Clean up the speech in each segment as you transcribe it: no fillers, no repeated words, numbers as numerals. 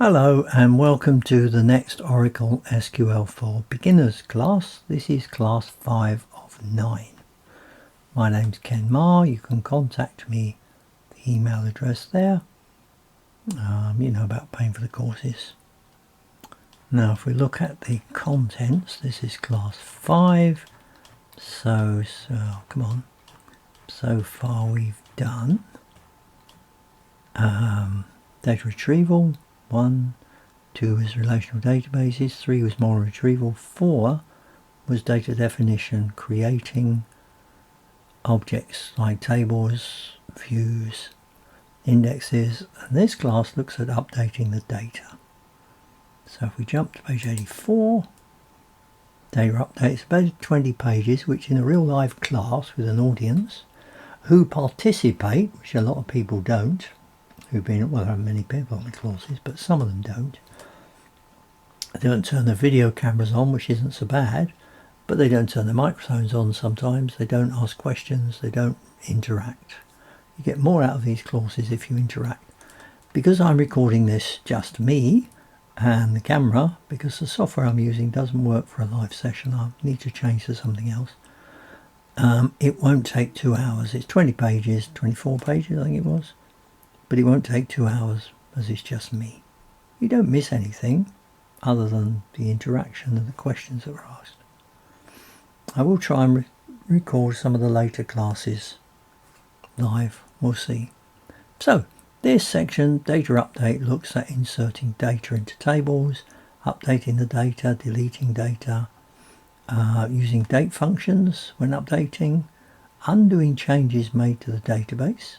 Hello and welcome to the next Oracle SQL for Beginners class. This is class 5 of 9. My name's Ken Marr. You can contact me, the email address there. You know about paying for the courses. Now if we look at the contents, this is class 5. So come on. So far we've done data retrieval. 1, 2 was relational databases, 3 was model retrieval, 4 was data definition, creating objects like tables, views, indexes, and this class looks at updating the data. So if we jump to page 84, data updates about 20 pages, which in a real live class with an audience who participate, which a lot of people don't, well, there are many people on the courses, but some of them don't. They don't turn their video cameras on, which isn't so bad, but they don't turn their microphones on sometimes. They don't ask questions. They don't interact. You get more out of these courses if you interact. Because I'm recording this just me and the camera, because the software I'm using doesn't work for a live session, I need to change to something else. It won't take 2 hours. It's 20 pages, 24 pages I think it was. But it won't take 2 hours as it's just me. You don't miss anything other than the interaction and the questions that were asked. I will try and record some of the later classes live, we'll see. So this section, data update, looks at inserting data into tables, updating the data, deleting data, using date functions when updating, undoing changes made to the database,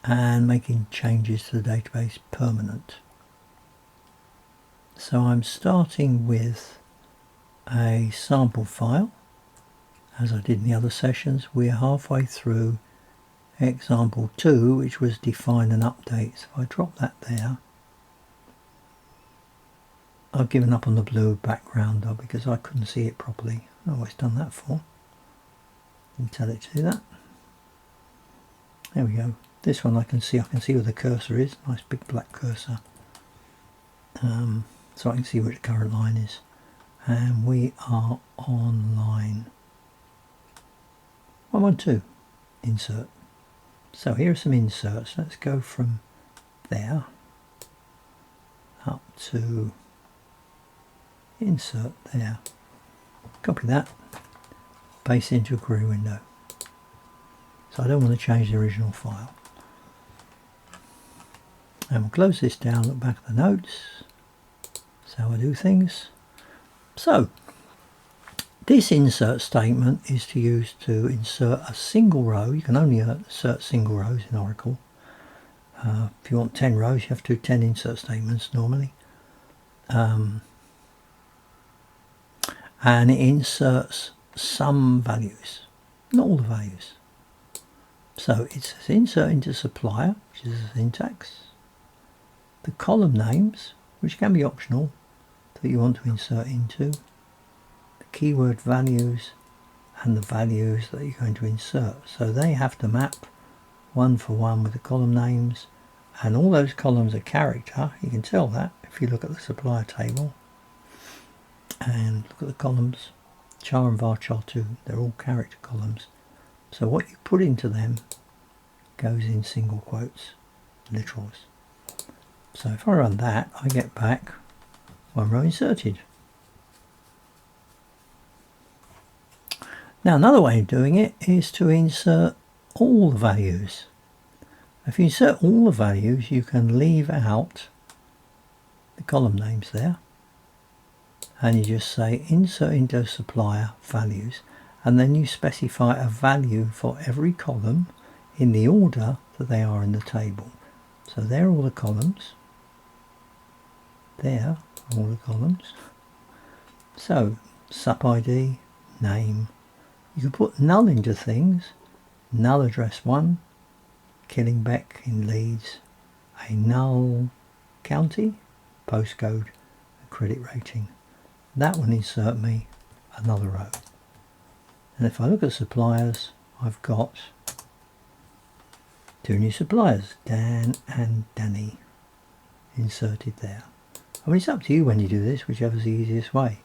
and making changes to the database permanent. So I'm starting with a sample file, as I did in the other sessions. We're halfway through example 2, which was define and update. So if I drop that there, I've given up on the blue background though, because I couldn't see it properly. I've always done that for. Didn't tell it to do that. There we go. This one I can see where the cursor is, nice big black cursor. So I can see where the current line is. And we are on line 112, insert. So here are some inserts. Let's go from there up to insert there. Copy that, paste into a query window. So I don't want to change the original file. And we'll close this down, look back at the notes. That's how I do things. So this insert statement is to use to insert a single row. You can only insert single rows in Oracle. If you want 10 rows, you have to do 10 insert statements normally. And it inserts some values, not all the values. So it says insert into supplier, which is a syntax. The column names, which can be optional, that you want to insert into. The keyword values and the values that you're going to insert. So they have to map 1 for 1 with the column names. And all those columns are character. You can tell that if you look at the supplier table. And look at the columns. Char and varchar 2, they're all character columns. So what you put into them goes in single quotes, literals. So if I run that, I get back 1 row inserted. Now another way of doing it is to insert all the values. If you insert all the values, you can leave out the column names there. And you just say insert into supplier values. And then you specify a value for every column in the order that they are in the table. So there are all the columns. There are all the columns. So sup ID, name. You can put null into things. Null address 1, Killingbeck in Leeds. A null county, postcode, a credit rating. That will insert me another row. And if I look at suppliers, I've got 2 new suppliers, Dan and Danny, inserted there. I mean, it's up to you when you do this, whichever's the easiest way.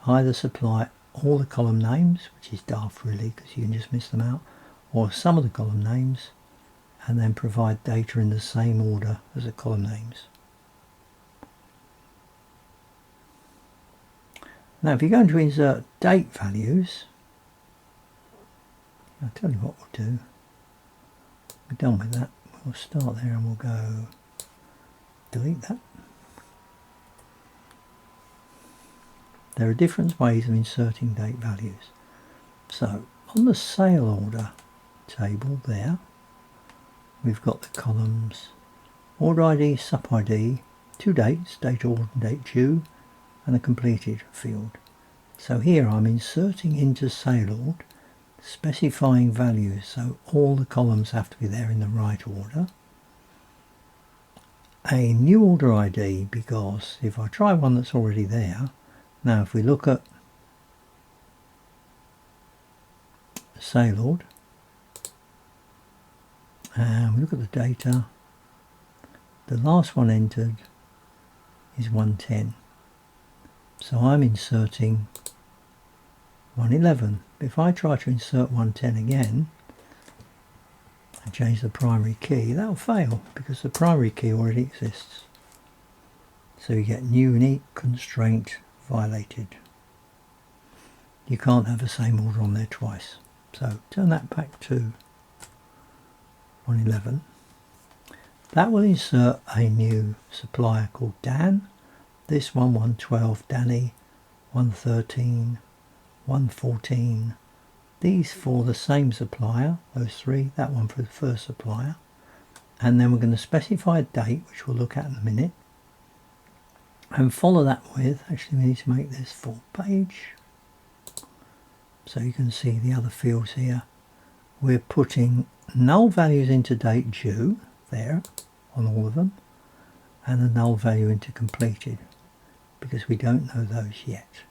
Either supply all the column names, which is daft really because you can just miss them out, or some of the column names, and then provide data in the same order as the column names. Now if you're going to insert date values, I'll tell you what we'll do. We're done with that. We'll start there and we'll go delete that. There are different ways of inserting date values. So on the sale order table there, we've got the columns order ID, sup ID, two dates, date ordered and date due, and a completed field. So here I'm inserting into sale order, specifying values, so all the columns have to be there in the right order. A new order ID, because if I try one that's already there, now if we look at sale order and we look at the data, the last one entered is 110. So I'm inserting 111. If I try to insert 110 again and change the primary key, that'll fail because the primary key already exists. So you get new unique constraint violated. You can't have the same order on there twice. So turn that back to 111. That will insert a new supplier called Dan. This one 112 Danny, 113, 114. These for the same supplier, those three, that one for the first supplier. And then we're going to specify a date, which we'll look at in a minute. And follow that with, actually we need to make this full page. So you can see the other fields here. We're putting null values into date due, there, on all of them. And a null value into completed, because we don't know those yet.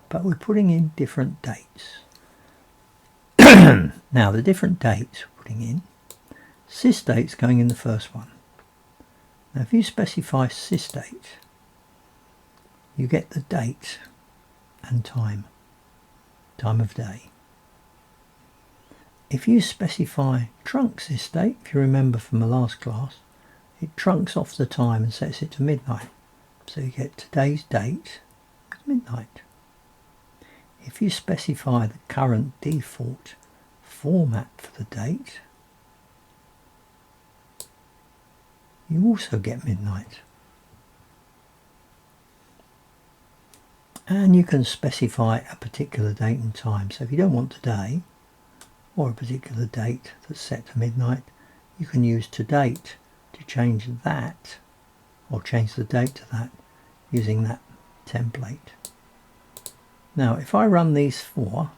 But we're putting in different dates. Now the different dates we're putting in, sys date's going in the first one. Now if you specify sys date, you get the date and time of day. If you specify trunk sys date, if you remember from the last class, it trunks off the time and sets it to midnight. So you get today's date is midnight. If you specify the current default format for the date, you also get midnight. And you can specify a particular date and time. So if you don't want today, or a particular date that's set to midnight, you can use ToDate to change that, or change the date to that, using that template. Now if I run these four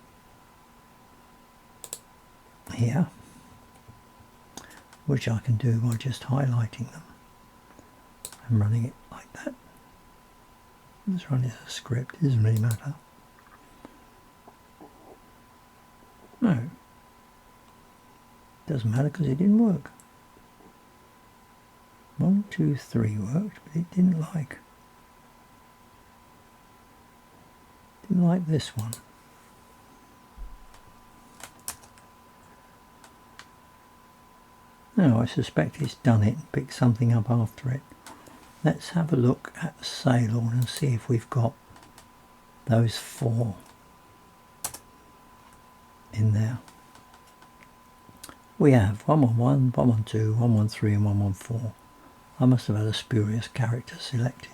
here, which I can do by just highlighting them and running it like that. Let's run it as a script, it doesn't really matter. No, doesn't matter because it didn't work. 1, 2, 3 worked, but it didn't like this one. Now I suspect it's done it and picked something up after it. Let's have a look at the sale order and see if we've got those four in there. We have 111, 112, 113 and 114. I must have had a spurious character selected.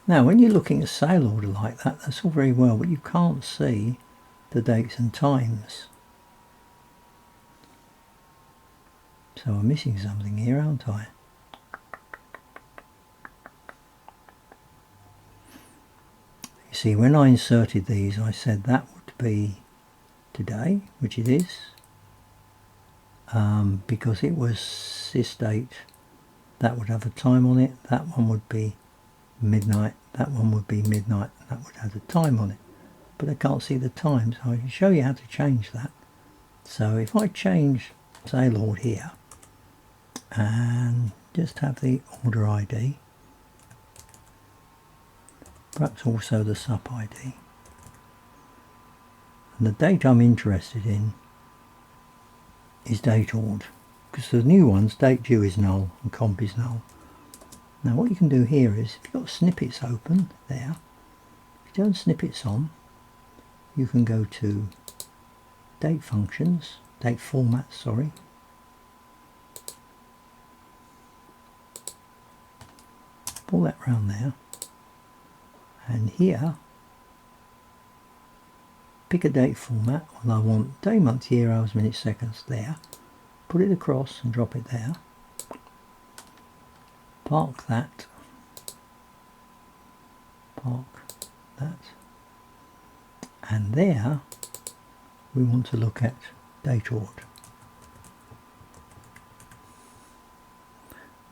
Now when you're looking at sale order like that, that's all very well, but you can't see the dates and times. So I'm missing something here, aren't I? You see, when I inserted these, I said that would be today, which it is, because it was sys date. That would have a time on it. That one would be midnight. That one would be midnight. And that would have a time on it. But I can't see the time, so I can show you how to change that. So if I change sale order here and just have the order ID perhaps also the sup ID. And the date I'm interested in is date ord, because the new ones, date due is null and comp is null. Now what you can do here is, if you've got snippets open there, if you turn snippets on, you can go to date functions, date format, sorry, pull that round there, and here pick a date format. Well, I want day, month, year, hours, minutes, seconds there. Put it across and drop it there. Park that. Park that. And there we want to look at date ord.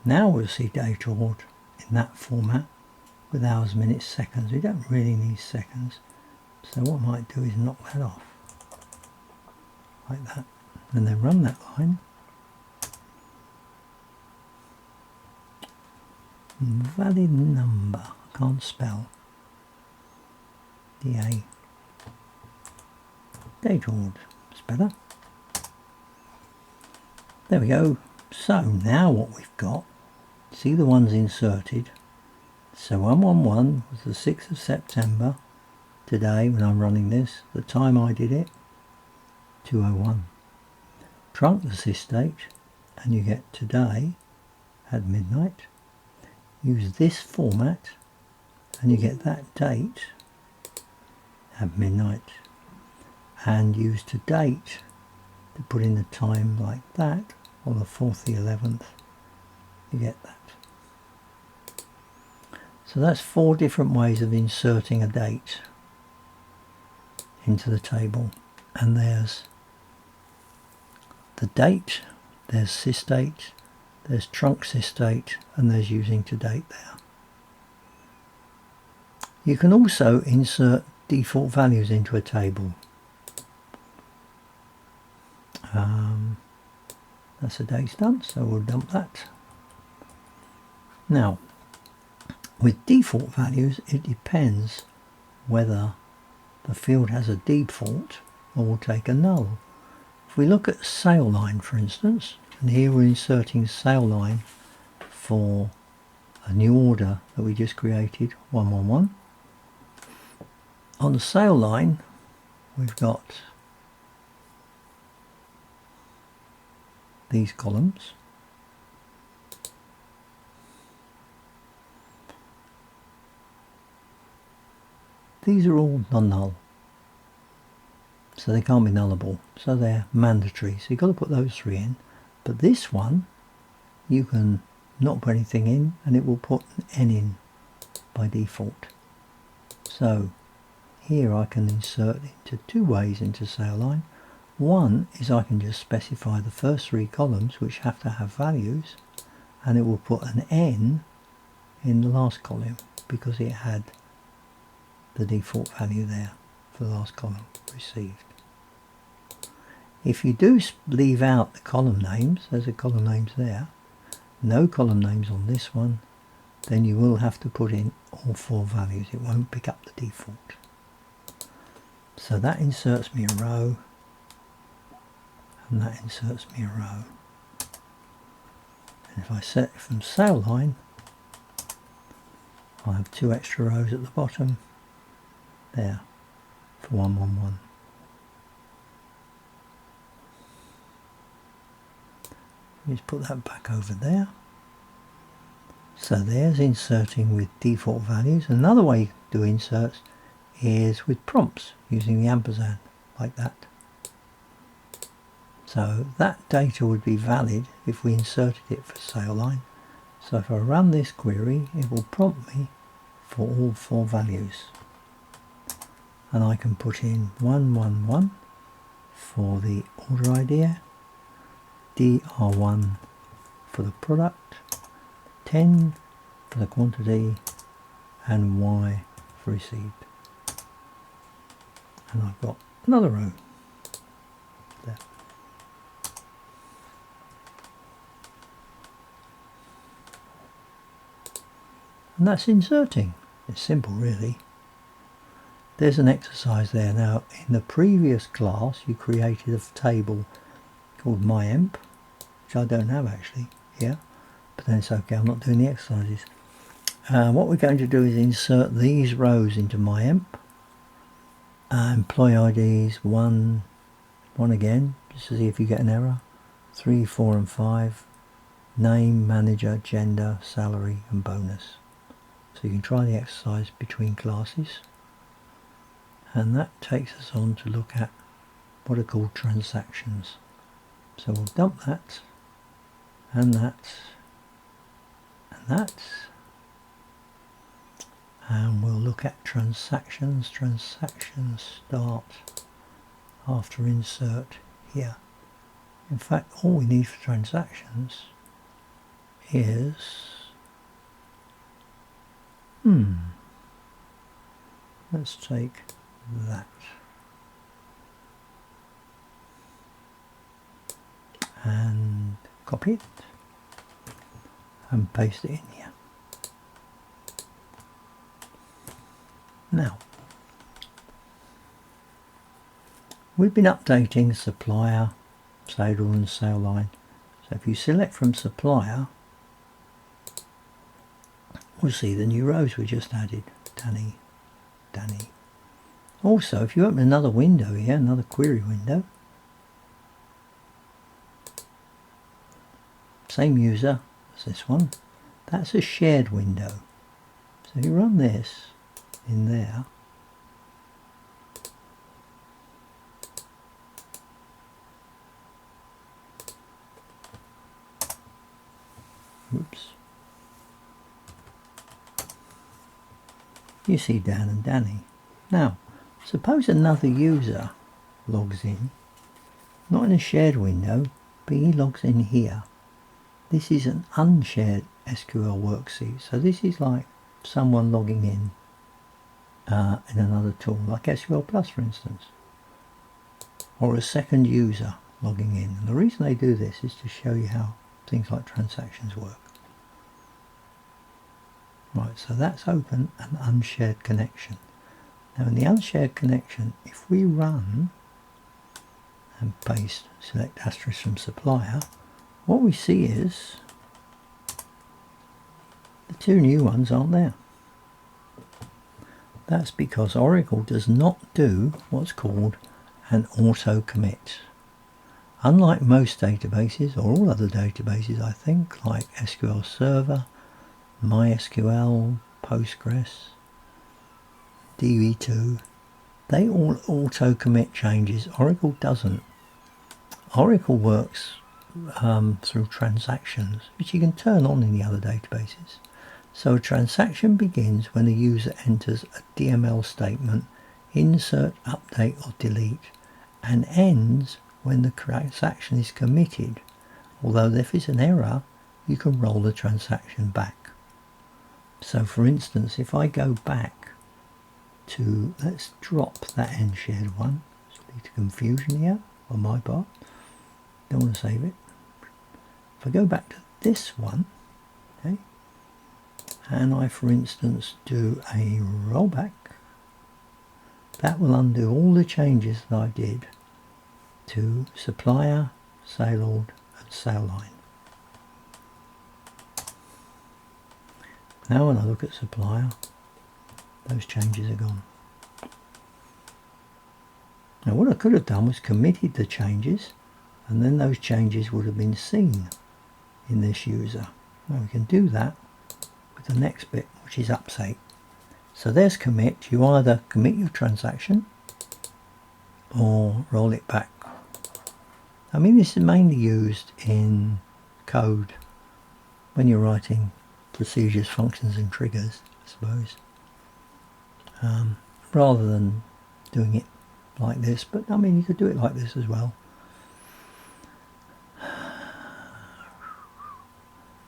Now we'll see date ord in that format with hours, minutes, seconds. We don't really need seconds. So what I might do is knock that off, like that, and then run that line. Valid number, I can't spell, DA, date ord, it's better. There we go. So now what we've got, see the ones inserted. So 111 was the 6th of September. Today, when I'm running this, the time I did it, 2:01. Trunk the sysdate, and you get today at midnight. Use this format, and you get that date at midnight. And use ToDate to put in the time like that, or the 4th, the 11th, you get that. So that's 4 different ways of inserting a date into the table. And there's the date, there's sysdate, there's trunk sysdate, and there's using ToDate there. You can also insert default values into a table. That's the date's done, so we'll dump that. Now, with default values, it depends whether the field has a default or will take a null. If we look at sale line, for instance, and here we're inserting sale line for a new order that we just created, 111. On the sale line, we've got these columns. These are all non-null, so they can't be nullable, so they're mandatory, so you've got to put those 3 in. But this one, you can not put anything in and it will put an N in by default. So here I can insert into 2 ways into sale line. One is I can just specify the first 3 columns which have to have values, and it will put an N in the last column because it had the default value there for the last column received. If you do leave out the column names, there's the column names there, no column names on this one, then you will have to put in all 4 values. It won't pick up the default. So that inserts me a row, and that inserts me a row. And if I set it from sale line, I'll have 2 extra rows at the bottom there for 111. Just put that back over there. So there's inserting with default values. Another way you can do inserts is with prompts using the ampersand, like that. So that data would be valid if we inserted it for sale line. So if I run this query, it will prompt me for all 4 values. And I can put in 111 for the order ID, DR1 for the product, 10 for the quantity, and Y for received. And I've got another row there. And that's inserting. It's simple really. There's an exercise there. Now in the previous class you created a table called myemp, which I don't have actually here, but then it's okay, I'm not doing the exercises. What we're going to do is insert these rows into myemp. Employee IDs 1 again, just to see if you get an error. 3, 4 and 5. Name, manager, gender, salary and bonus. So you can try the exercise between classes. And that takes us on to look at what are called transactions. So we'll dump that and that and that. And we'll look at transactions. Transactions start after insert here. In fact, all we need for transactions is let's take that and copy it and paste it in here. Now, we've been updating supplier, sale order and sale line. So if you select from supplier, we'll see the new rows we just added. Danny, Danny. Also, if you open another window here, another query window, same user as this one, that's a shared window. So if you run this in there, oops, you see Dan and Danny. Now suppose another user logs in, not in a shared window, but he logs in here. This is an unshared SQL worksheet, so this is like someone logging in another tool, like SQL Plus for instance, or a second user logging in. And the reason they do this is to show you how things like transactions work. Right, so that's open an unshared connection. Now in the unshared connection, if we run and paste, select asterisk from supplier, what we see is the two new ones aren't there. That's because Oracle does not do what's called an auto commit. Unlike most databases, or all other databases I think, like SQL Server, MySQL, Postgres, DB2, they all auto commit changes. Oracle doesn't. Oracle works through transactions, which you can turn on in the other databases. So a transaction begins when a user enters a DML statement, insert, update or delete, and ends when the transaction is committed, although if it's an error you can roll the transaction back. So for instance, if I go back to, let's drop that end shared one, it's a bit of confusion here on my part, don't want to save it. If I go back to this one, okay, and I for instance do a rollback, that will undo all the changes that I did to supplier, sale order and sale line. Now when I look at supplier, those changes are gone. Now what I could have done was committed the changes, and then those changes would have been seen in this user. Now we can do that with the next bit, which is update. So there's commit. You either commit your transaction or roll it back. I mean, this is mainly used in code when you're writing procedures, functions and triggers, I suppose, rather than doing it like this. But I mean, you could do it like this as well.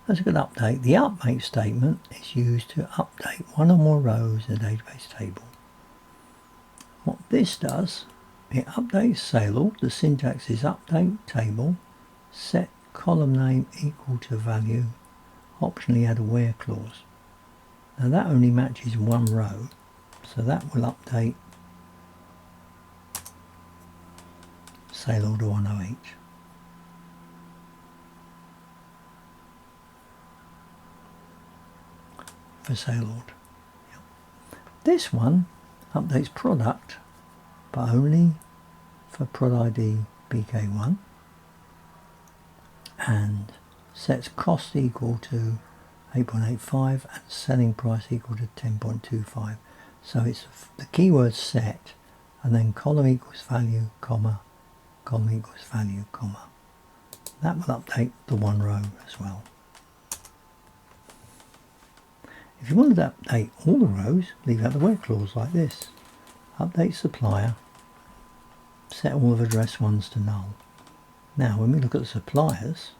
Let's look at update. The update statement is used to update one or more rows in a database table. What this does, it updates sale order. The syntax is update table, set column name equal to value, optionally add a where clause. Now that only matches one row, so that will update sale order 108. For sale order. Yep. This one updates product, but only for prod ID BK1, and sets cost equal to 8.85 and selling price equal to 10.25. So it's the keyword set, and then column equals value, comma, column equals value, comma. That will update the one row as well. If you wanted to update all the rows, leave out the where clause like this. Update supplier, set all of address ones to null. Now when we look at the suppliers,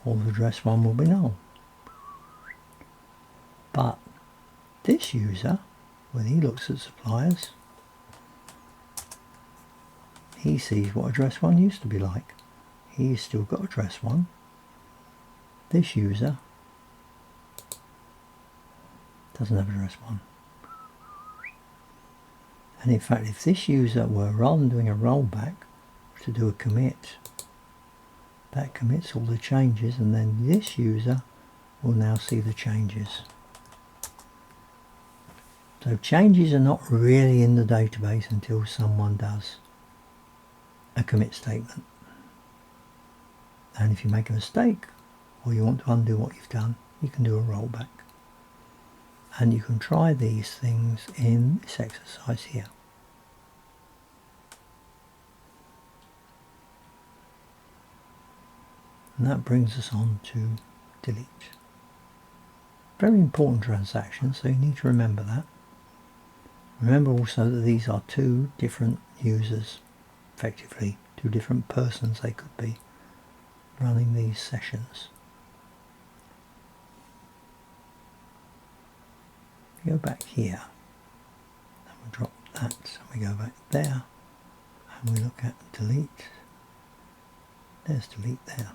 all of address one will be null. But this user, when he looks at suppliers, he sees what address one used to be like. He's still got address one. This user doesn't have address one. And in fact, if this user were, rather than doing a rollback, to do a commit, that commits all the changes, and then this user will now see the changes. So changes are not really in the database until someone does a commit statement. And if you make a mistake, or you want to undo what you've done, you can do a rollback. And you can try these things in this exercise here. And that brings us on to delete. Very important transaction, so you need to remember that. Remember also that these are two different users, effectively, two different persons they could be running these sessions. We go back here, and we drop that, and we go back there, and we look at delete. There's delete there.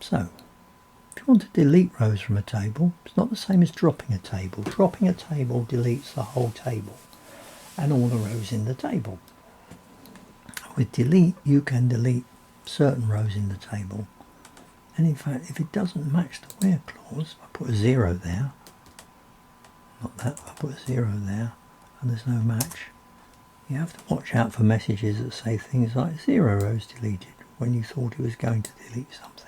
So, if you want to delete rows from a table, it's not the same as dropping a table. Dropping a table deletes the whole table and all the rows in the table. With delete, you can delete certain rows in the table. And in fact, if it doesn't match the where clause, I put a 0 there, not that, I put a 0 there, and there's no match, you have to watch out for messages that say things like 0 rows deleted when you thought it was going to delete something.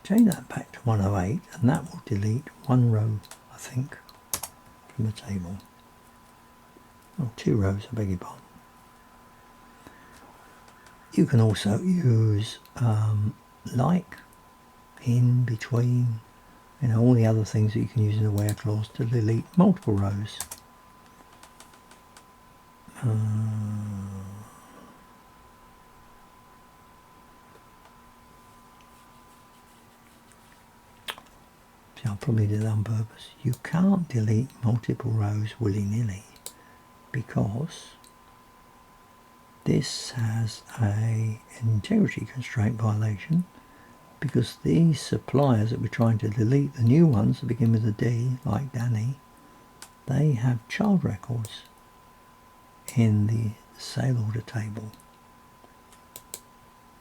Change that back to 108, and that will delete one row, I think, from the table. Oh, 2 rows, I beg your pardon. You can also use like, in, between, all the other things that you can use in the where clause to delete multiple rows. See, I probably did that on purpose. You can't delete multiple rows willy-nilly because this has an integrity constraint violation, because these suppliers that we're trying to delete, the new ones that begin with a D, like Danny, they have child records in the sale order table.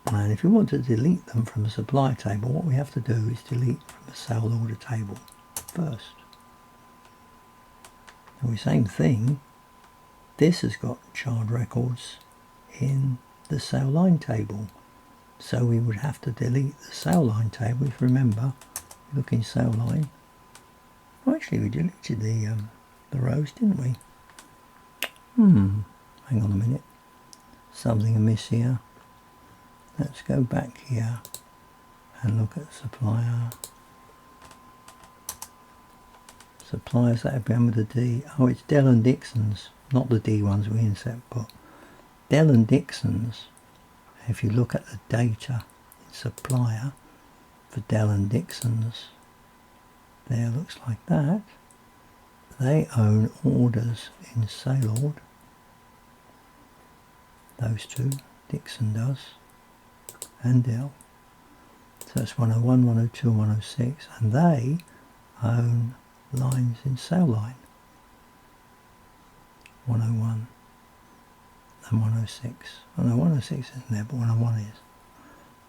And if we want to delete them from the supplier table, what we have to do is delete from the sale order table first. And the same thing, this has got child records in the sale line table. So we would have to delete the sale line table. If you remember, look in sale line. Well, actually we deleted the rows, didn't we? Hang on a minute. Something amiss here. Let's go back here and look at supplier. Suppliers that have been with the D. Oh, it's Dell and Dixon's, not the D ones we inset, but Dell and Dixon's. If you look at the data in supplier for Dell and Dixon's, there looks like that. they own orders in Sailord. Those two, Dixon does, and Dell. So that's 101, 102, and 106, and they own lines in Sailline. 101 and 106. Oh no, 106 isn't there, but 101 is.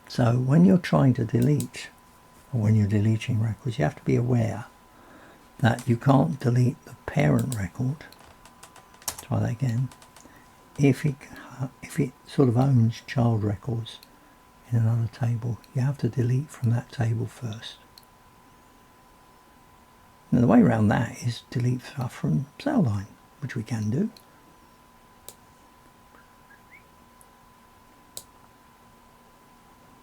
So when you're trying to delete, or when you're deleting records, you have to be aware that you can't delete the parent record. Try that again. If it sort of owns child records in another table, you have to delete from that table first. Now the way around that is delete stuff from Sailline, which we can do.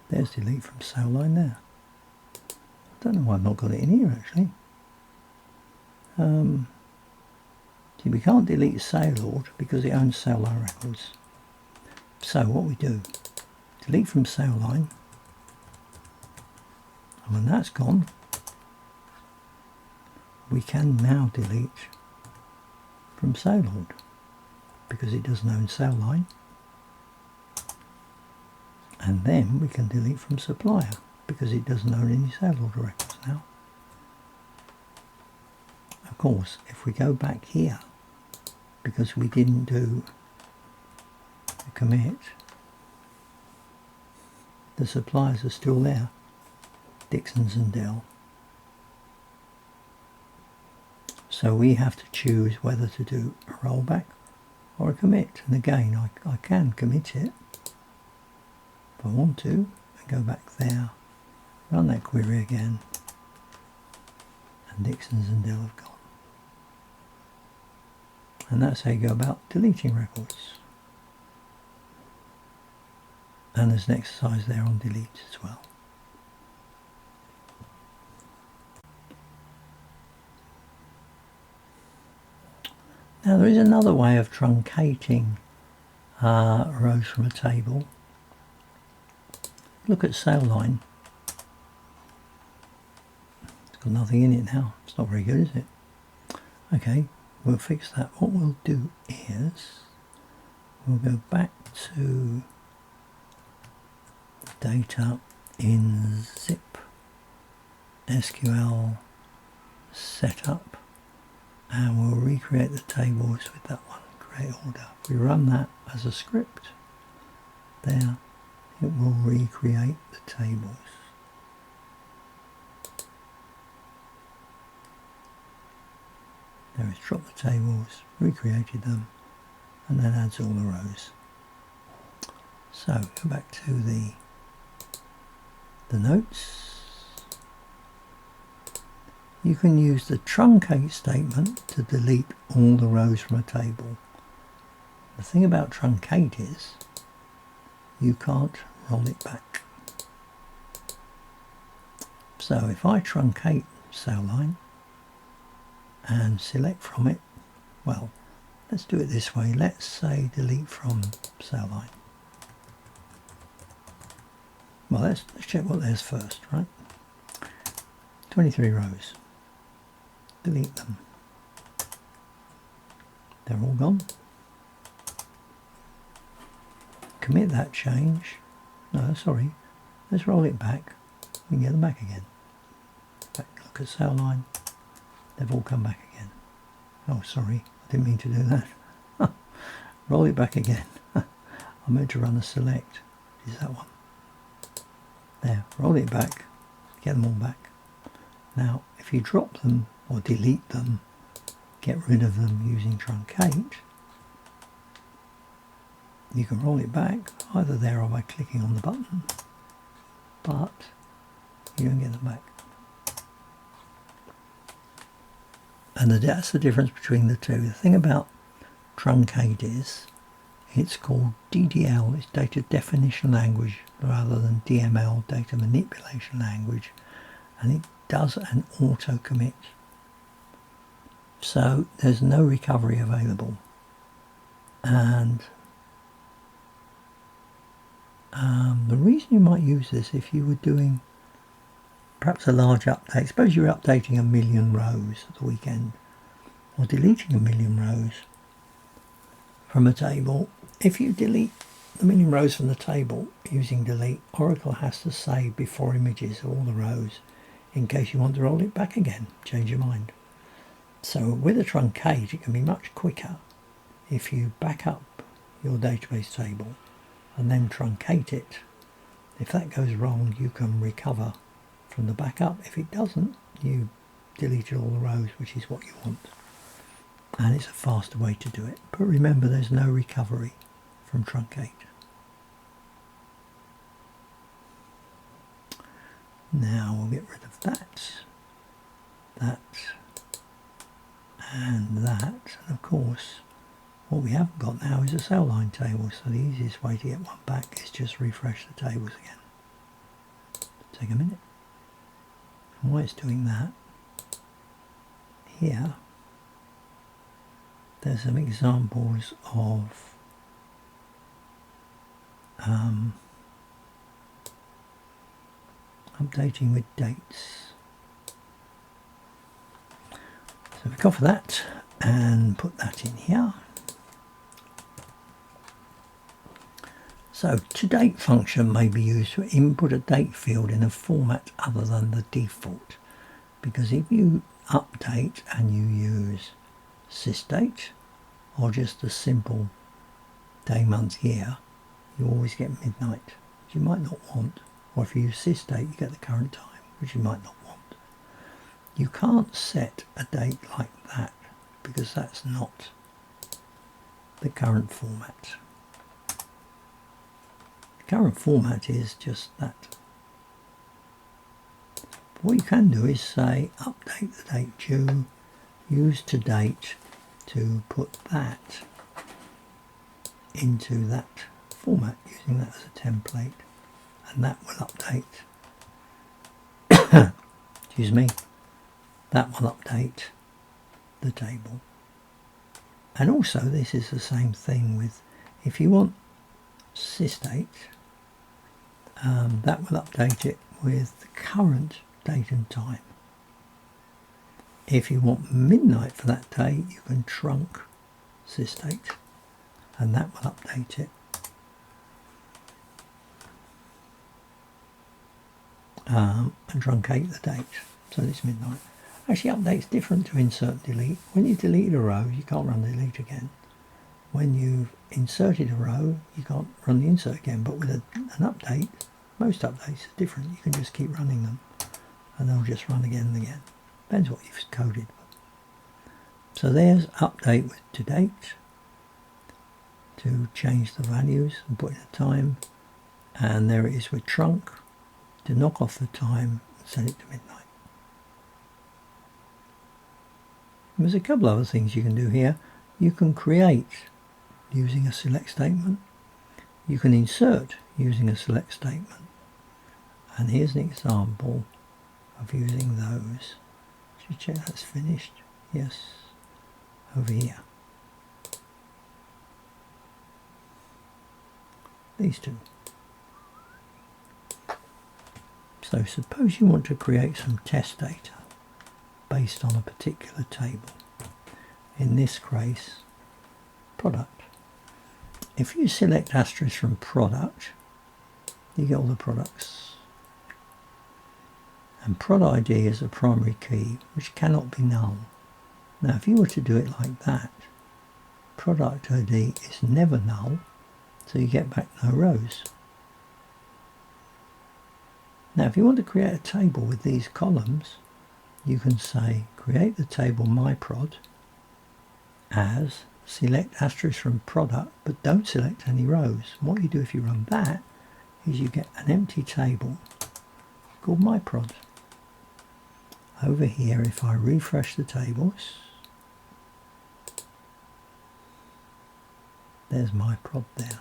There's delete from Sailline there. I don't know why I've not got it in here actually. See, we can't delete Sailord because it owns Sailline records. So what we do, delete from Sailline, and when that's gone, we can now delete from Sailord because it doesn't own Sailline. And then we can delete from Supplier because it doesn't own any Sailord records now. Of course, if we go back here, because we didn't do a commit, the suppliers are still there, Dixon's and Dell. So we have to choose whether to do a rollback or a commit. And again, I can commit it if I want to, and go back there, run that query again, and Dixon's and Dell have gone. And that's how you go about deleting records. And there's an exercise there on delete as well. Now there is another way of truncating rows from a table. Look at Sailline. It's got nothing in it now. It's not very good, is it? Okay, we'll fix that. What we'll do is we'll go back to data in zip SQL setup, and we'll recreate the tables with that one, create order. If we run that as a script there, it will recreate the tables. There is drop the tables, recreated them, and then adds all the rows. So go back to the notes. You can use the truncate statement to delete all the rows from a table. The thing about truncate is you can't roll it back. So if I truncate Sailline and select from it, well, let's do it this way. Let's say delete from Sailline. Well, let's check what there's first, right? 23 rows. Delete them. They're all gone. Commit that change. No, sorry. Let's roll it back. We can get them back again. Look at Sailline. They've all come back again. Oh, sorry. I didn't mean to do that. Roll it back again. I meant to run a select. Is that one? There. Roll it back. Get them all back. Now, if you drop them or delete them, get rid of them using truncate, you can roll it back either there or by clicking on the button, but you don't get them back. And that's the difference between the two. The thing about truncate is it's called DDL, it's data definition language, rather than DML, data manipulation language, and it does an auto commit. So there's no recovery available. And the reason you might use this, if you were doing perhaps a large update, suppose you're updating 1 million rows at the weekend, or deleting 1,000,000 rows from a table. If you delete the 1,000,000 rows from the table using delete, Oracle has to save before images all the rows in case you want to roll it back again, change your mind. So with a truncate, it can be much quicker if you back up your database table and then truncate it. If that goes wrong, you can recover from the backup. If it doesn't, you deleted all the rows, which is what you want. And it's a faster way to do it. But remember, there's no recovery from truncate. Now we'll get rid of that, and that. And of course, what we haven't got now is a cell line table. So the easiest way to get one back is just refresh the tables again. Take a minute. And while it's doing that, here, there's some examples of updating with dates. So we copy that and put that in here. So ToDate function may be used to input a date field in a format other than the default, because if you update and you use sysdate or just a simple day, month, year, you always get midnight, which you might not want. Or if you use sysdate, you get the current time, which you might not want. You can't set a date like that because that's not the current format. The current format is just that. What you can do is say update the date due, use ToDate to put that into that format, using that as a template, and that will update excuse me, that will update the table. And also this is the same thing with, if you want sysdate, that will update it with the current date and time. If you want midnight for that day, you can trunk sysdate and that will update it. And truncate the date so it's midnight. Actually, update's different to insert and delete. When you delete a row, you can't run delete again. When you've inserted a row, you can't run the insert again. But with an update, most updates are different. You can just keep running them and they'll just run again and again. Depends what you've coded. So there's update with ToDate to change the values and put in a time. And there it is with trunk to knock off the time and set it to midnight. There's a couple other things you can do here. You can create using a select statement. You can insert using a select statement. And here's an example of using those. Should check that's finished. Yes, over here. These two. So suppose you want to create some test data based on a particular table. In this case, product. If you select asterisk from product, you get all the products. And prod ID is a primary key which cannot be null. Now if you were to do it like that, product ID is never null, so you get back no rows. Now if you want to create a table with these columns, you can say create the table myprod as select asterisk from product, but don't select any rows. And what you do if you run that is you get an empty table called myprod. Over here, if I refresh the tables, there's myprod there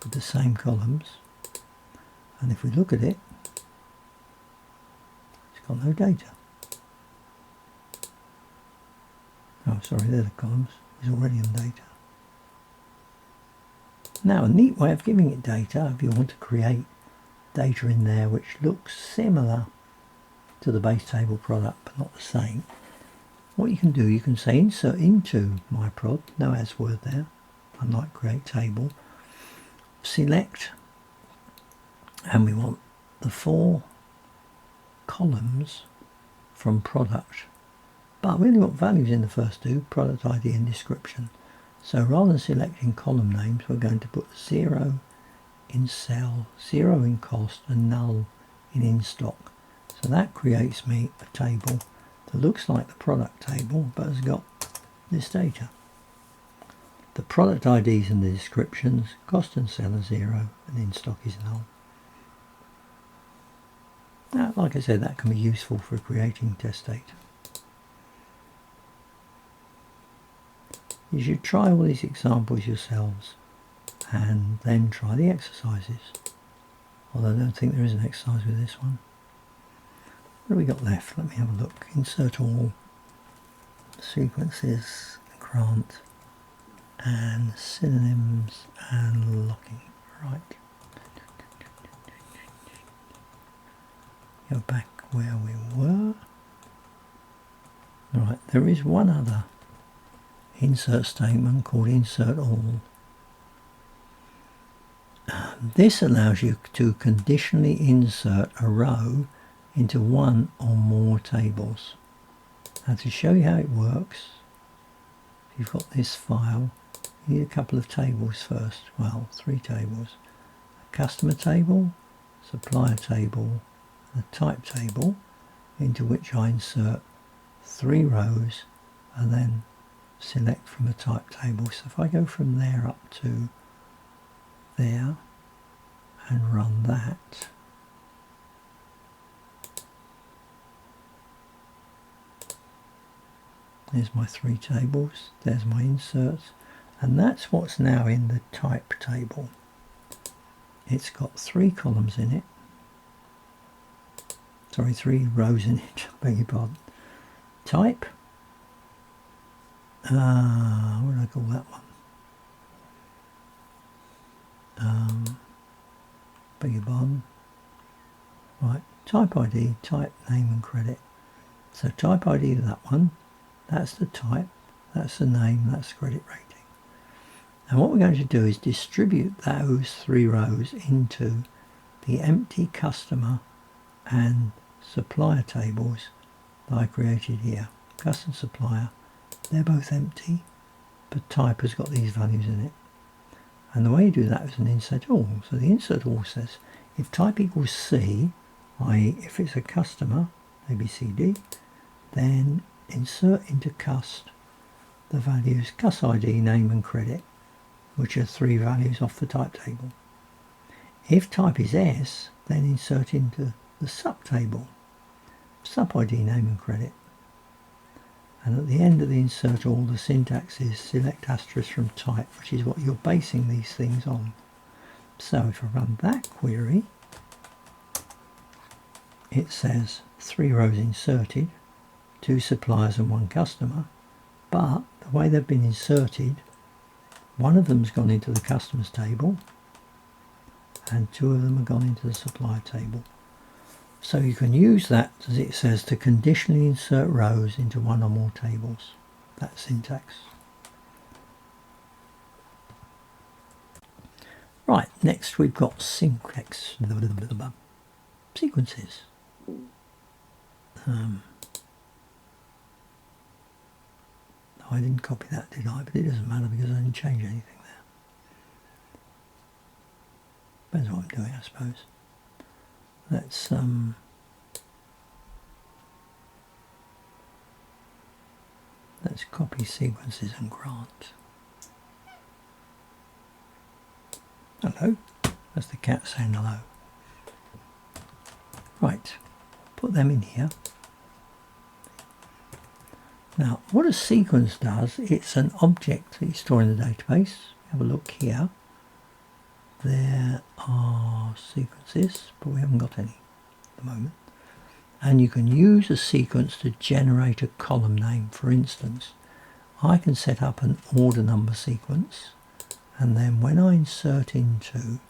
with the same columns. And if we look at it, it's got no data. Oh, sorry, they're the columns. It's already on data. Now, a neat way of giving it data, if you want to create data in there which looks similar to the base table product but not the same, what you can do, you can say insert into my prod, no as word there, unlike create table, select, and we want the 4 columns from product, but we only want values in the first 2, product ID and description. So rather than selecting column names, we're going to put 0 in sell, 0 in cost, and null in stock. So that creates me a table that looks like the product table but has got this data. The product IDs and the descriptions, cost and sell are 0, and in stock is null. Now, like I said, that can be useful for creating test data. You should try all these examples yourselves and then try the exercises. Although I don't think there is an exercise with this one. What have we got left? Let me have a look. Insert all, sequences, grant, and synonyms and locking. Right. Go back where we were. Right, there is one other insert statement called insert all. This allows you to conditionally insert a row into one or more tables. Now, to show you how it works, if you've got this file, you need a couple of tables first. Well, 3 tables. A customer table, supplier table, and a type table, into which I insert 3 rows and then select from a type table. So if I go from there up to there and run that, there's my 3 tables, there's my inserts, and that's what's now in the type table. It's got 3 columns in it, sorry, 3 rows in it, beg your pardon. Type, what do I call that one? Beg your pardon. Right, type ID, type name and credit. So type ID to that one, that's the type, that's the name, that's the credit rating. And what we're going to do is distribute those 3 rows into the empty customer and supplier tables that I created here. Customer, supplier, they're both empty, but type has got these values in it. And the way you do that is an insert all. So the insert all says if type equals C, i.e. if it's a customer, ABCD, then insert into cust the values cust ID, name and credit, which are 3 values off the type table. If type is S, then insert into the sub table, sub ID, name and credit. And at the end of the insert all, the syntax is select asterisk from type, which is what you're basing these things on. So if I run that query, it says 3 rows inserted, 2 suppliers and 1 customer, but the way they've been inserted, one of them's gone into the customers table and 2 of them have gone into the supplier table. So you can use that, as it says, to conditionally insert rows into 1 or more tables. That syntax. Right, next we've got sequences. I didn't copy that, did I? But it doesn't matter because I didn't change anything there. Depends what I'm doing, I suppose. Let's copy sequences and grant. Hello, that's the cat saying hello. Right, put them in here. Now, what a sequence does, it's an object that you store in the database. Have a look here. There are sequences, but we haven't got any at the moment. And you can use a sequence to generate a column name. For instance, I can set up an order number sequence, and then when I insert into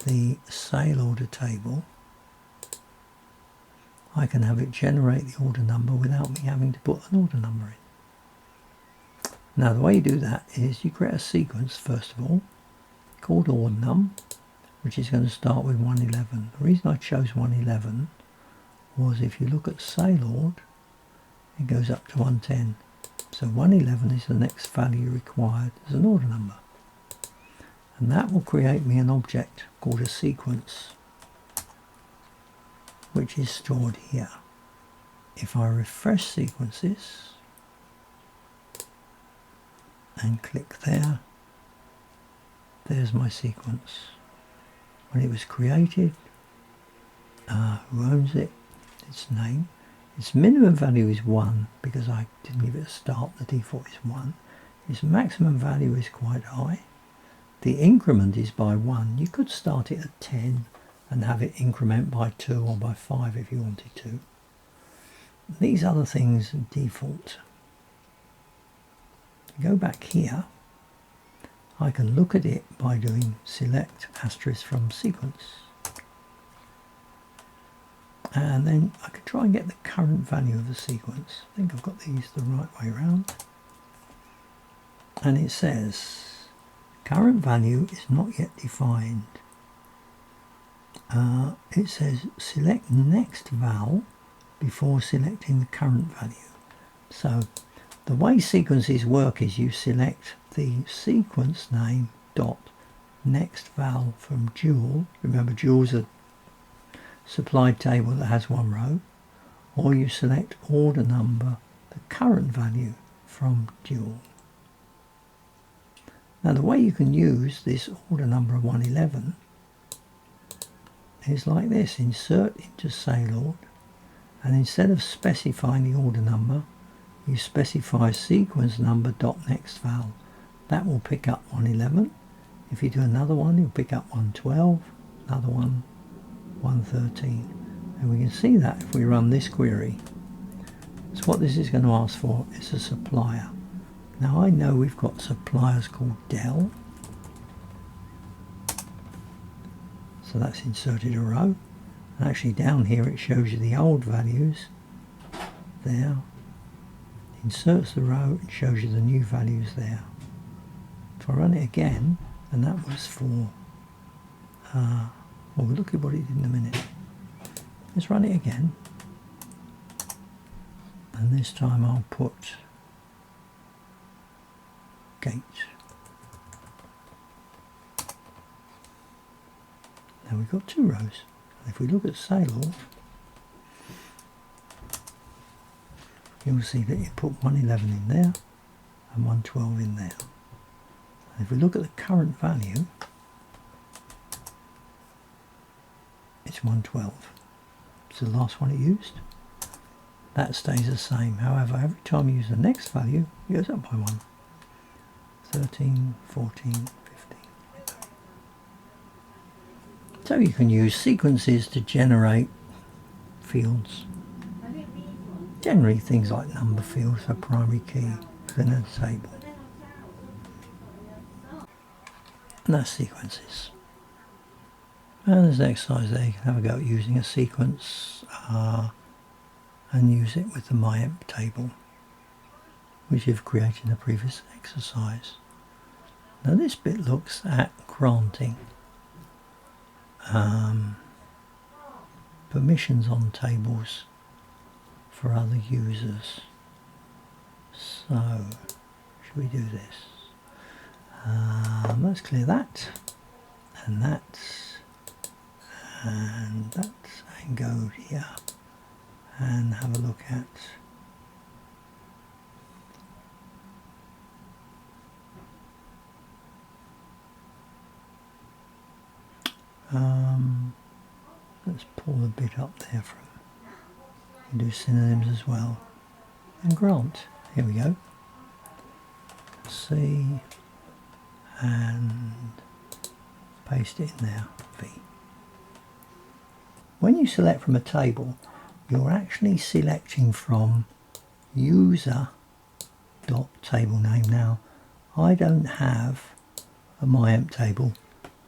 the sale order table, I can have it generate the order number without me having to put an order number in. Now the way you do that is you create a sequence first of all called ordnum, which is going to start with 111. The reason I chose 111 was if you look at Sailord, it goes up to 110. So 111 is the next value required as an order number. And that will create me an object called a sequence, which is stored here. If I refresh sequences and click there, there's my sequence. When it was created, who owns it, its name. Its minimum value is 1 because I didn't give it a start, the default is 1. Its maximum value is quite high. The increment is by 1. You could start it at 10 and have it increment by 2 or by 5 if you wanted to. These other things are default. Go back here, I can look at it by doing select asterisk from sequence. And then I could try and get the current value of the sequence. I think I've got these the right way around. And it says current value is not yet defined. It says select next val before selecting the current value. So the way sequences work is you select the sequence name dot next val from dual. Remember, dual's a supplied table that has one row, or you select order number, the current value from dual. Now the way you can use this order number of 111 is like this: insert into Sailord, and instead of specifying the order number, you specify sequence number dot next val. That will pick up 111. If you do another one, you'll pick up 112, another one 113, and we can see that if we run this query. So what this is going to ask for is a supplier. Now I know we've got suppliers called Dell, so that's inserted a row, and actually down here it shows you the old values there, inserts the row and shows you the new values there. If I run it again, and that was for well, we'll look at what it did in a minute. Let's run it again, and this time I'll put gate. Now we've got two rows. And if we look at Sailord, you'll see that you put 111 in there and 112 in there. And if we look at the current value, it's 112. It's the last one it used. That stays the same. However, every time you use the next value, it goes up by 1. 13, 14, 15. So you can use sequences to generate fields. Generally things like number fields for primary key within a table. And that's sequences. And there's an exercise there. You can have a go at using a sequence and use it with the myemp table, which you've created in the previous exercise. Now this bit looks at granting permissions on tables for other users. So, should we do this? Let's clear that, and that, and that, and go here and have a look at let's pull the bit up there from, and do synonyms as well, and grant. Here we go. C, and paste it in there, V. When you select from a table, you're actually selecting from user.table name. Now, I don't have a myemp table.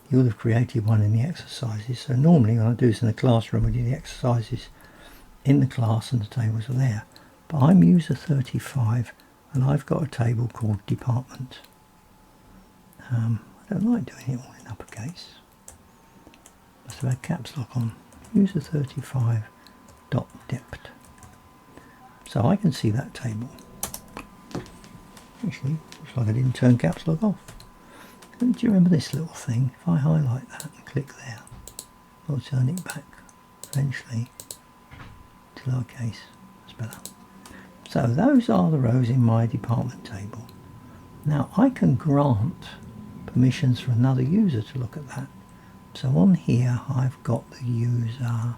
You'll have created one in the exercises. So normally when I do this in the classroom, I do the exercises in the class and the tables are there. But I'm user 35 and I've got a table called department. I don't like doing it all in uppercase. Must have had caps lock on. User 35 dot dept. So I can see that table. Actually, looks like I didn't turn caps lock off. Do you remember this little thing? If I highlight that and click there, I'll turn it back eventually to lowercase. That's better. So those are the rows in my department table. Now I can grant permissions for another user to look at that. So on here I've got the user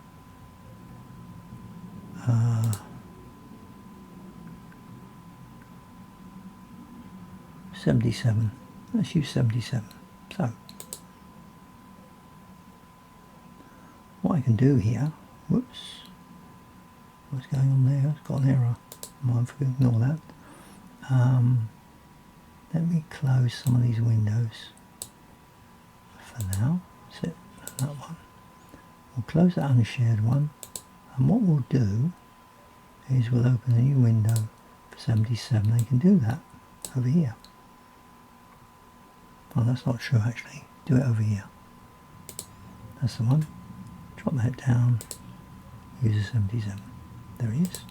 77. Let's use 77. So what I can do here, whoops, what's going on there? It's got an error. Mindful, ignore that. Let me close some of these windows for now. That's it, that one. We'll close that unshared one, and what we'll do is we'll open a new window for 77. They can do that over here. Oh, that's not true actually. Do it over here. That's the one. Drop that down. User 77. There he is.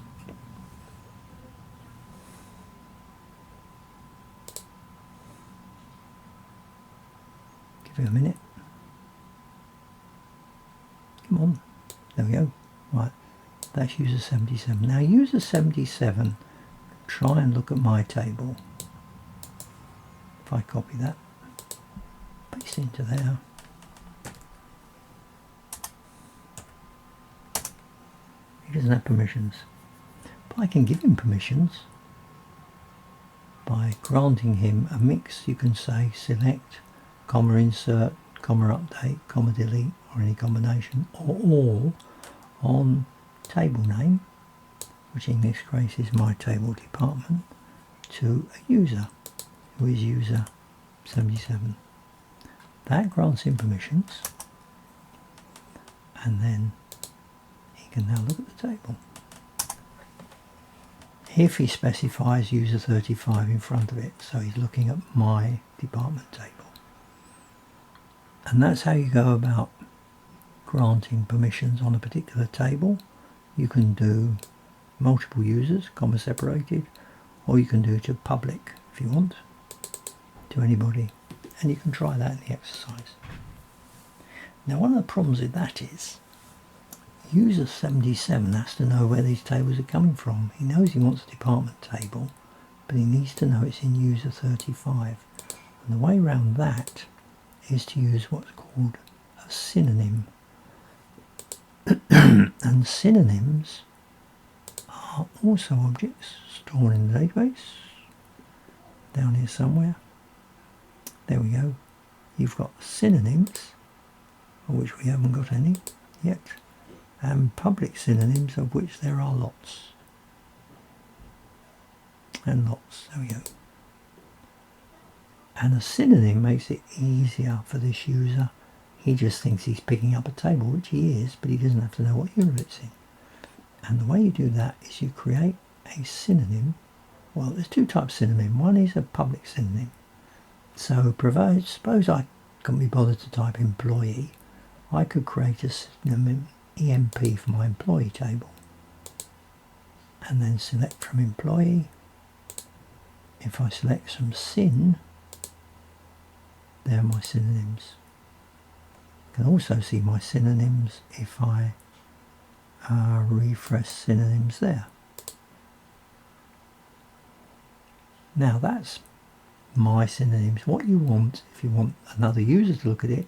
Give it a minute. Come on. There we go. Right. That's user 77. Now user 77, try and look at my table. If I copy that, paste it into there. He doesn't have permissions. But I can give him permissions by granting him a mix. You can say select, comma insert, comma update, comma delete, or any combination, or all on table name, which in this case is my table department, to a user who is user 77. That grants him permissions, and then he can now look at the table. If he specifies user 35 in front of it, so he's looking at my department table. And that's how you go about granting permissions on a particular table. You can do multiple users, comma separated, or you can do to public if you want, to anybody, and you can try that in the exercise. Now one of the problems with that is user 77 has to know where these tables are coming from. He knows he wants a department table, but he needs to know it's in user 35. And the way around that is to use what's called a synonym. And synonyms are also objects stored in the database, down here somewhere. There we go. You've got synonyms, of which we haven't got any yet, and public synonyms, of which there are lots. And lots, there we go. And a synonym makes it easier for this user. He just thinks he's picking up a table, which he is, but he doesn't have to know what unit it's in. And the way you do that is you create a synonym. Well, there's two types of synonym. One is a public synonym. So suppose I couldn't be bothered to type employee. I could create a synonym EMP for my employee table. And then select from employee. If I select some syn, there are my synonyms. You can also see my synonyms if I refresh synonyms there. Now that's my synonyms. What you want, if you want another user to look at it,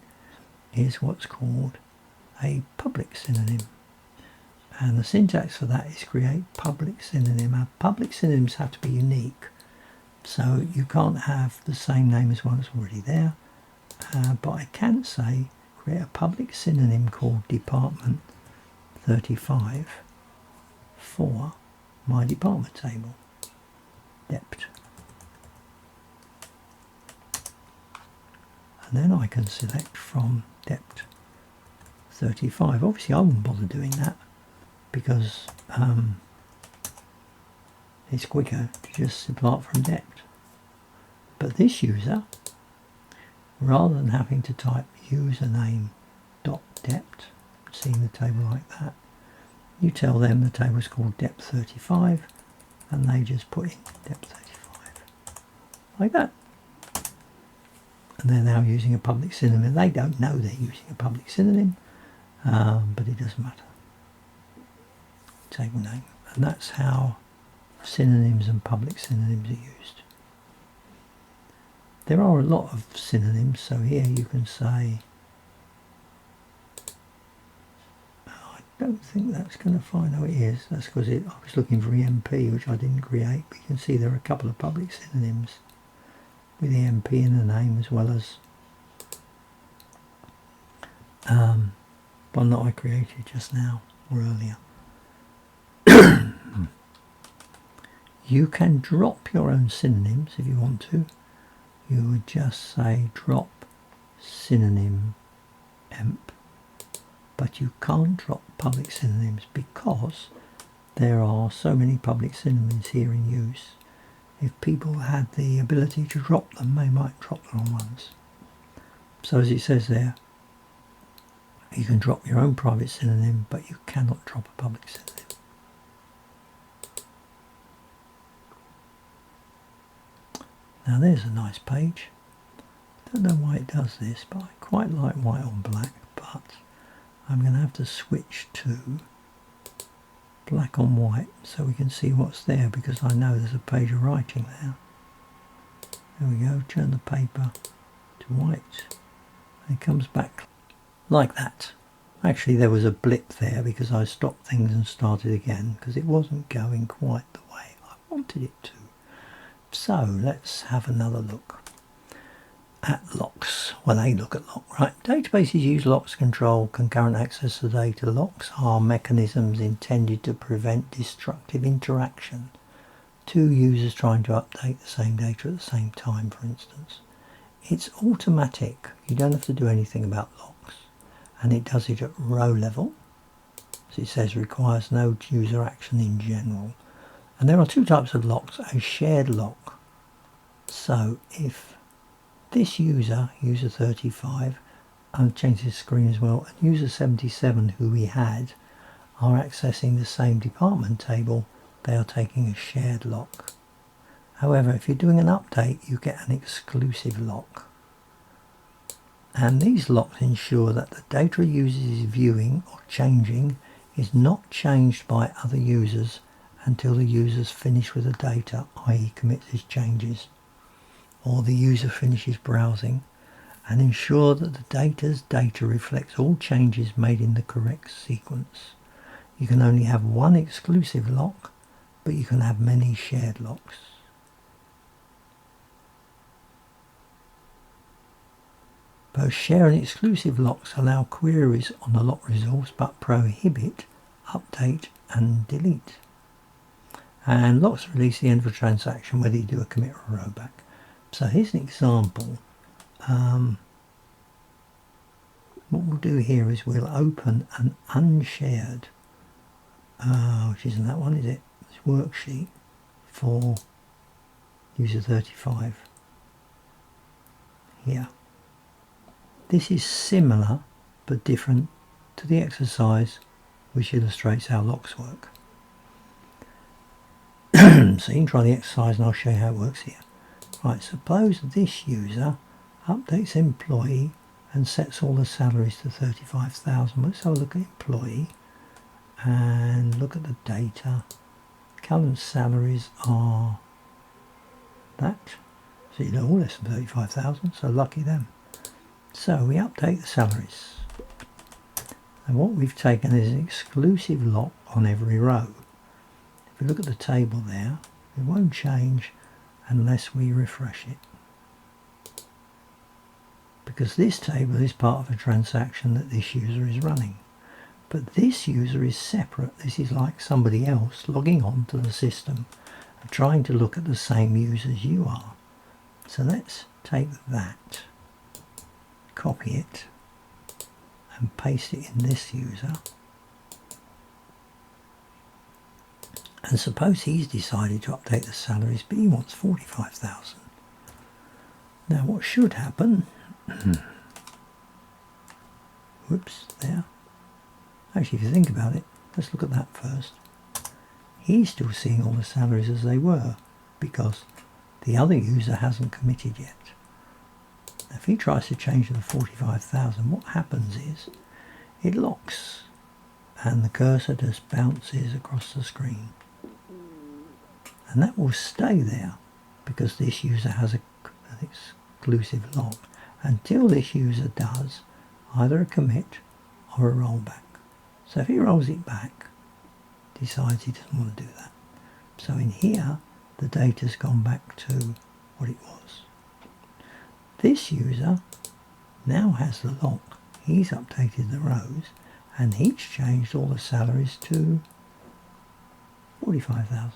is what's called a public synonym. And the syntax for that is create public synonym. Now, public synonyms have to be unique, so you can't have the same name as one that's already there. But I can say create a public synonym called department 35 for my department table, dept. And then I can select from dept 35. Obviously I wouldn't bother doing that, because it's quicker to just depart from dept. But this user, rather than having to type username.dept, seeing the table like that, you tell them the table is called dept35 and they just put in dept35 like that. And they're now using a public synonym. They don't know they're using a public synonym, but it doesn't matter. Table name. And that's how synonyms and public synonyms are used. There are a lot of synonyms, so here you can say, I don't think that's going to find out it is. That's because I was looking for EMP, which I didn't create, but you can see there are a couple of public synonyms with EMP in the name, as well as one that I created just now or earlier. You can drop your own synonyms if you want to. You would just say drop synonym emp, but you can't drop public synonyms because there are so many public synonyms here in use. If people had the ability to drop them, they might drop the wrong ones. So as it says there, you can drop your own private synonym, but you cannot drop a public synonym. Now there's a nice page. Don't know why it does this, but I quite like white on black, but I'm going to have to switch to black on white so we can see what's there, because I know there's a page of writing there. There we go, turn the paper to white and it comes back like that. Actually there was a blip there because I stopped things and started again because it wasn't going quite the way I wanted it to. So let's have another look at locks. Well, a look at lock, right? Databases use locks to control concurrent access to data. Locks are mechanisms intended to prevent destructive interaction. Two users trying to update the same data at the same time, for instance. It's automatic. You don't have to do anything about locks. And it does it at row level. As it says, requires no user action in general. And there are two types of locks. A shared lock. So if this user, user 35, I'll change his screen as well, and user 77 who we had are accessing the same department table, they are taking a shared lock. However, if you're doing an update, you get an exclusive lock. And these locks ensure that the data a user is viewing or changing is not changed by other users until the user's finished with the data, i.e. commits his changes, or the user finishes browsing, and ensure that the data's data reflects all changes made in the correct sequence. You can only have one exclusive lock, but you can have many shared locks. Both share and exclusive locks allow queries on the lock resource, but prohibit update and delete. And locks release the end of a transaction whether you do a commit or a rollback. So here's an example. What we'll do here is we'll open an unshared, which isn't that one, is it? This worksheet for user 35 here. This is similar but different to the exercise which illustrates how locks work. So you can try the exercise and I'll show you how it works here. Right, suppose this user updates employee and sets all the salaries to 35,000. Let's have a look at employee and look at the data. Current salaries are that. So you know, all less than 35,000, so lucky them. So we update the salaries. And what we've taken is an exclusive lock on every row. If we look at the table there, it won't change unless we refresh it. Because this table is part of a transaction that this user is running. But this user is separate. This is like somebody else logging on to the system and trying to look at the same users you are. So let's take that, copy it and paste it in this user. And suppose he's decided to update the salaries, but he wants 45,000. Now what should happen, whoops, there. Actually, if you think about it, let's look at that first. He's still seeing all the salaries as they were, because the other user hasn't committed yet. Now, if he tries to change to the 45,000, what happens is it locks and the cursor just bounces across the screen. And that will stay there because this user has an exclusive lock until this user does either a commit or a rollback. So if he rolls it back, decides he doesn't want to do that. So in here, the data's gone back to what it was. This user now has the lock. He's updated the rows and he's changed all the salaries to 45,000.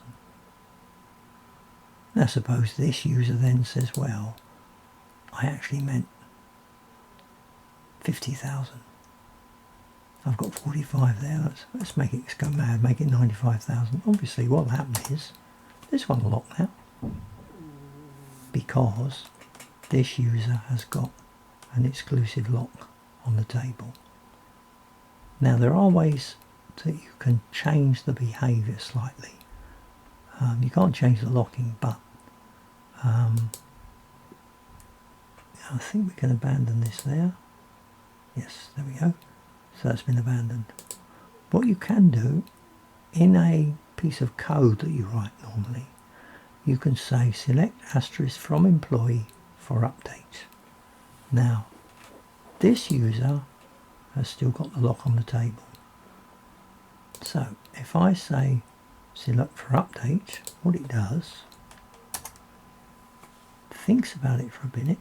Now suppose this user then says, well, I actually meant 50,000. I've got 45 there, let's make it go mad, make it 95,000. Obviously what will happen is, this one will lock now, because this user has got an exclusive lock on the table. Now there are ways that you can change the behaviour slightly. You can't change the locking, but I think we can abandon this there. Yes, there we go. So that's been abandoned. What you can do, in a piece of code that you write normally, you can say select asterisk from employee for update. Now, this user has still got the lock on the table. So if I say select for update, what it does, thinks about it for a minute.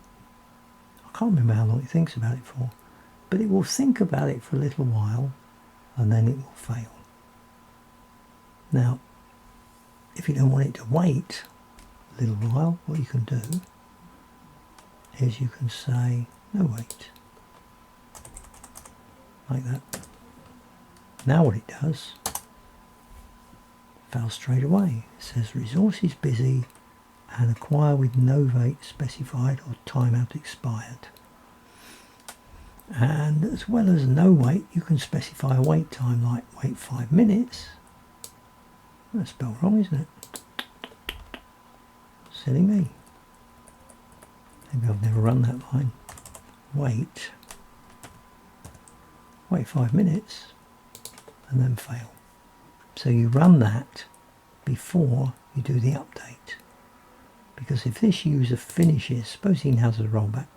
I can't remember how long it thinks about it for, but it will think about it for a little while and then it will fail. Now, if you don't want it to wait a little while, what you can do is you can say NoWait, like that. Now what it does, fails straight away. It says resources busy and acquire with NoWait specified or timeout expired. And as well as NoWait, you can specify a wait time like wait 5 minutes. That's spelled wrong, isn't it? Silly me. Maybe I've never run that line. Wait 5 minutes and then fail. So you run that before you do the update. Because if this user finishes, suppose he now has a rollback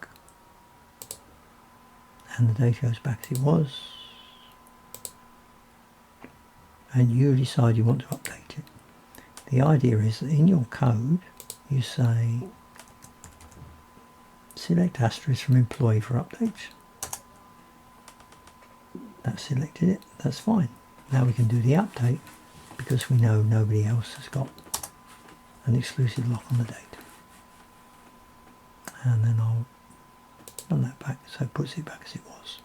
and the data goes back as it was, and you decide you want to update it. The idea is that in your code you say select asterisk from employee for update. That selected it, that's fine. Now we can do the update because we know nobody else has got an exclusive lock on the data. And then I'll run that back so it puts it back as it was.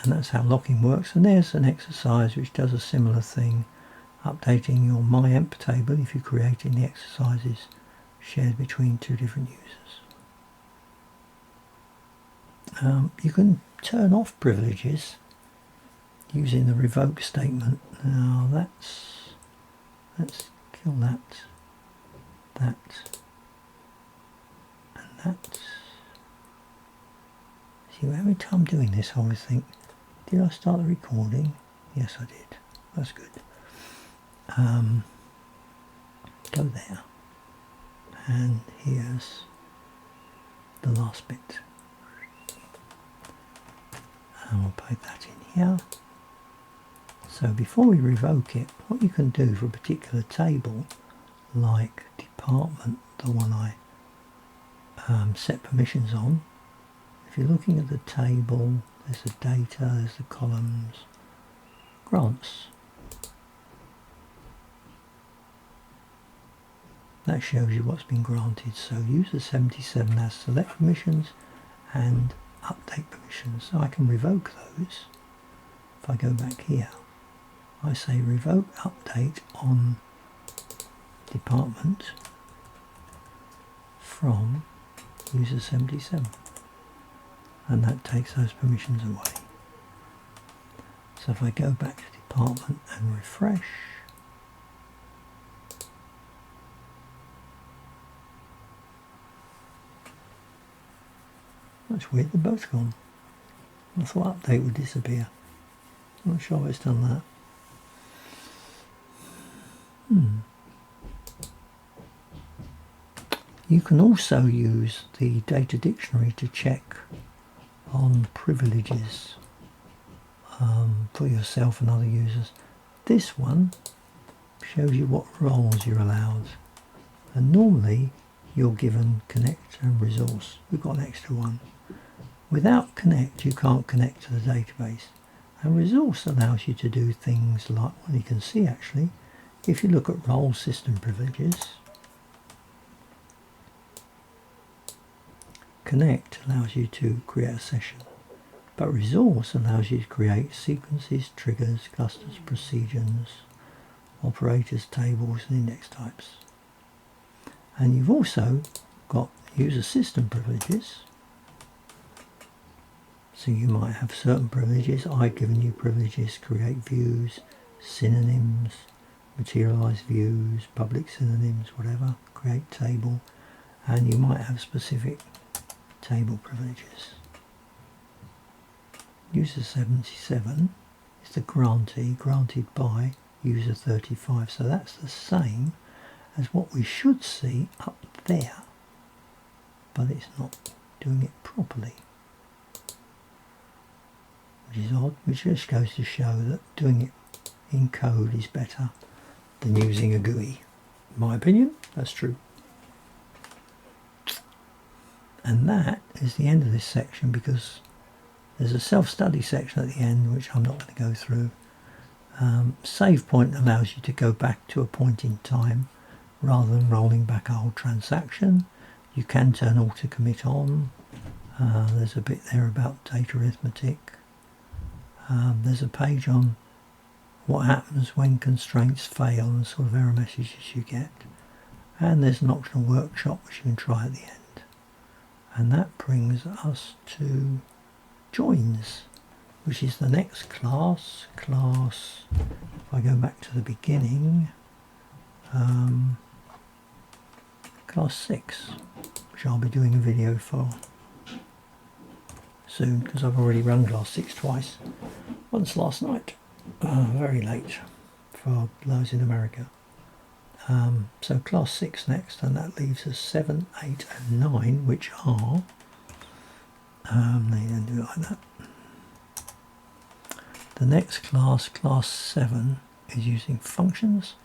And that's how locking works. And there's an exercise which does a similar thing, updating your myemp table if you're creating the exercises shared between two different users. You can turn off privileges using the revoke statement. Now let's kill that, and that. See, every time I'm doing this I always think, did I start the recording? Yes, I did. That's good. Go there, and here's the last bit. And we'll put that in here. So before we revoke it, what you can do for a particular table, like department, the one I set permissions on, if you're looking at the table, there's the data, there's the columns, grants. That shows you what's been granted. So user 77 has select permissions and update permissions. So I can revoke those if I go back here, I say revoke update on department from user 77, and that takes those permissions away. So if I go back to department and refresh, that's weird, they're both gone. I thought update would disappear. I'm not sure why it's done that. You can also use the data dictionary to check on privileges for yourself and other users. This one shows you what roles you're allowed, and normally you're given connect and resource. We've got an extra one. Without connect you can't connect to the database, and resource allows you to do things like, well, you can see actually if you look at role system privileges, connect allows you to create a session, but resource allows you to create sequences, triggers, clusters, procedures, operators, tables and index types. And you've also got user system privileges, so you might have certain privileges. I've given you privileges: create views, synonyms, materialize views, public synonyms, whatever, create table, and you might have specific table privileges. User 77 is the grantee, granted by user 35, so that's the same as what we should see up there, but it's not doing it properly, which is odd, which just goes to show that doing it in code is better than using a GUI. In my opinion, that's true. And that is the end of this section, because there's a self-study section at the end which I'm not going to go through. Save point allows you to go back to a point in time rather than rolling back a whole transaction. You can turn auto commit on. There's a bit there about data arithmetic. There's a page on what happens when constraints fail and sort of error messages you get. And there's an optional workshop which you can try at the end. And that brings us to joins, which is the next class. If I go back to the beginning, class 6, which I'll be doing a video for soon, because I've already run class 6 twice. Once last night, very late for those in America. So class 6 next, and that leaves us 7, 8 and 9, which are, they don't do it like that. The next class, class 7, is using functions,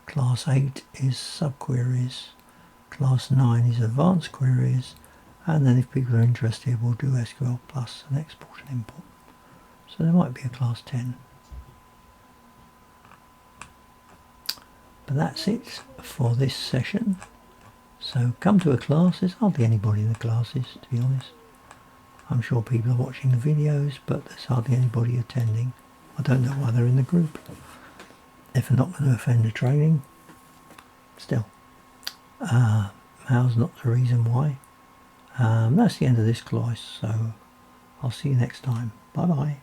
class 8 is subqueries, class 9 is advanced queries, and then if people are interested we'll do SQL plus and export and import. So there might be a class 10. But that's it for this session. So come to a class. There's hardly anybody in the classes, to be honest. I'm sure people are watching the videos, but there's hardly anybody attending. I don't know why they're in the group. If they're not going to offend the training, still. How's not the reason why. That's the end of this class, so I'll see you next time. Bye bye.